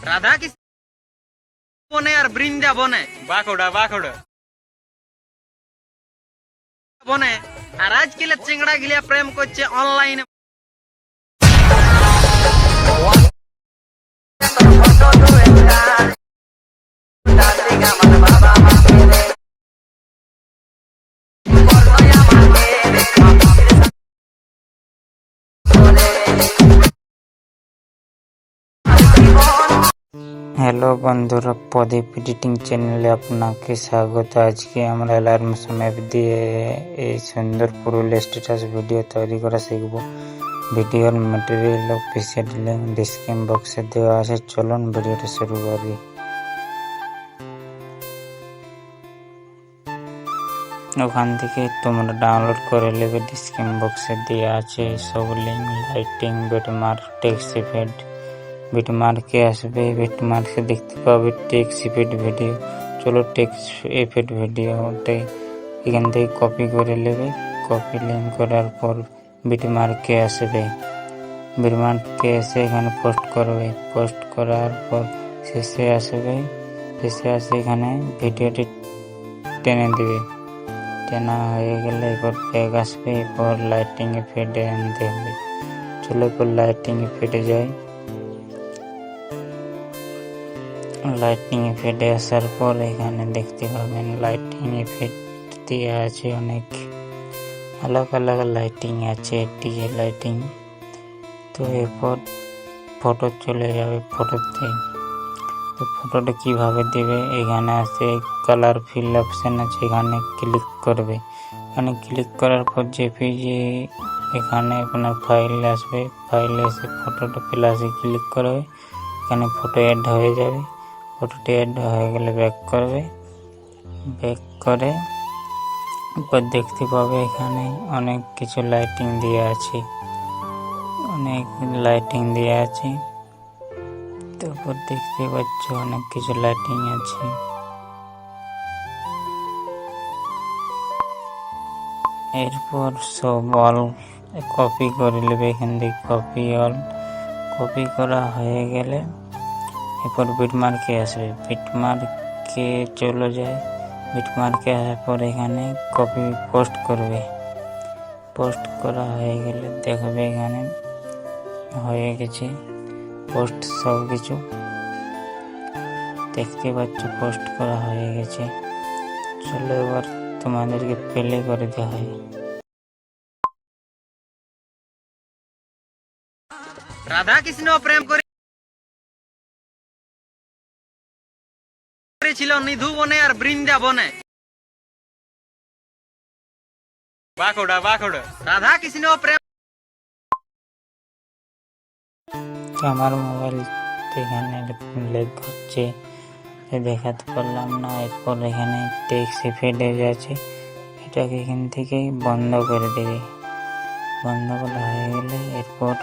রাধা কৃষ্ণ বনে আর বৃন্দাবনে বাঁকুড়া বাঁকুড়া বনে আর আজকাল চিংড়া গিলা প্রেম করছে অনলাইনে। হ্যালো বন্ধুরা, প্রদীপ এডিটিং চ্যানেলে আপনাকে স্বাগত। আজকে আমরা অ্যালার্ম ম্যাপ দিয়ে এই সুন্দর পুরুলিয়া স্ট্যাটাস ভিডিও তৈরি করা শিখব। ভিডিওর ম্যাটেরিয়াল অফিসিয়াল লিঙ্ক ডিসক্রিপশন বক্সে দেওয়া আছে। চলুন ভিডিওটা শুরু করি। ওখান থেকে তোমরা ডাউনলোড করে নেবে। ডিসক্রিপশন বক্সে দেওয়া আছে সব লিঙ্ক, লাইটিং, বিটমার্ক, টেক্সট ইফেক্ট। বিটমার্কে আসবে, বিটমার্কে দেখতে পাবে টেক্সট ইফেক্ট ভিডিও। চলো টেক্সট ইফেক্ট ভিডিওটাই এখান থেকে কপি করে নেবে। কপি লিঙ্ক করার পর বিটমার্কে আসবে। বিটমার্কে এসে এখানে পোস্ট করবে। পোস্ট করার পর শেষে আসবে। শেষে আসে এখানে ভিডিওটি টেনে দেবে। টেনা হয়ে গেলে এরপর ব্যাক আসবে। এরপর লাইটিং ইফেক্ট আনতে হবে। চলো এরপর লাইটিং ইফেক্টে যাই। লাইটিং ইফেক্টে আসার পর এখানে দেখতে পাবেন লাইটিং ইফেক্ট দিয়ে আছে অনেক আলাদা আলাদা লাইটিং আছে। DJ lighting. তো এরপর ফটো চলে যাবে। ফটোতে তো ফটোটা কিভাবে দেবে, এখানে আছে কালার ফিল অপশন আছে, এখানে ক্লিক করবে। এখানে ক্লিক করার পর জেপিজি এখানে আপনার ফাইল আসবে। ফাইলে এসে ফটোটা প্লাসে ক্লিক করবে। এখানে ফটো অ্যাড হয়ে যাবে। ফটোটি অ্যাড হয়ে গেলে ব্যাক করবে। ব্যাক করে এরপর দেখতে পাবে এখানে অনেক কিছু লাইটিং দেওয়া আছে। অনেক লাইটিং দেওয়া আছে। তারপর দেখতে পাচ্ছ অনেক কিছু লাইটিং আছে। এরপর সব অল কপি করে নেবে। এখান থেকে কপি অল। কপি করা হয়ে গেলে এরপর বিটমার্কে আসবে। বিটমার্কে চলে যায়। বিটমার্কে আসার পর এখানে কপি পোস্ট করবে। পোস্ট করা হয়ে গেলে দেখবে এখানে হয়ে গেছে পোস্ট। সব কিছু দেখতে পাচ্ছ পোস্ট করা হয়ে গেছে। চলো এবার তোমাদেরকে প্লে করে দেওয়া হয়। রাধা কৃষ্ণ প্রেম করেছিল নিধু বনে আর বৃন্দাবনে। বাঁকুড়া বাঁকুড়া রাধা কৃষ্ণ প্রেম আমার মোবাইল এখানে লেগ হচ্ছে, দেখাতে পারলাম না। এরপর এখানে টেক্সট ইফেক্ট আছে, এটাকে এখান থেকে বন্ধ করে দেবে। বন্ধ করা হয়ে গেলে এরপর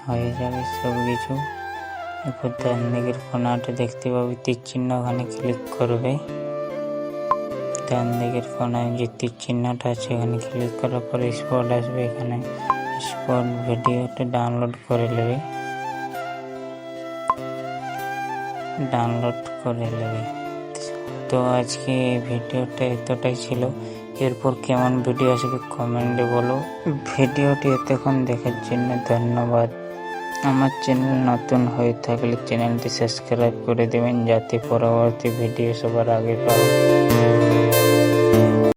হয়ে যাবে সব কিছু। এরপর ডান দিকের কোণাটা দেখতে পাবে তীর চিহ্ন, ওখানে ক্লিক করবে। ডান দিকের কোণায় যে তীর চিহ্নটা আছে ওখানে ক্লিক করার পর স্পট আসবে। এখানে স্পট ভিডিওটা ডাউনলোড করে নেবে। তো আজকে এই ভিডিওটা এতটাই ছিল। এরপর কেমন ভিডিও আসবে কমেন্টে বলো। ভিডিওটি এতক্ষণ দেখার জন্য ধন্যবাদ। আমার চ্যানেল নতুন হয়ে থাকলে চ্যানেলটি সাবস্ক্রাইব করে দেবেন, যাতে পরবর্তী ভিডিও সবার আগে পাও।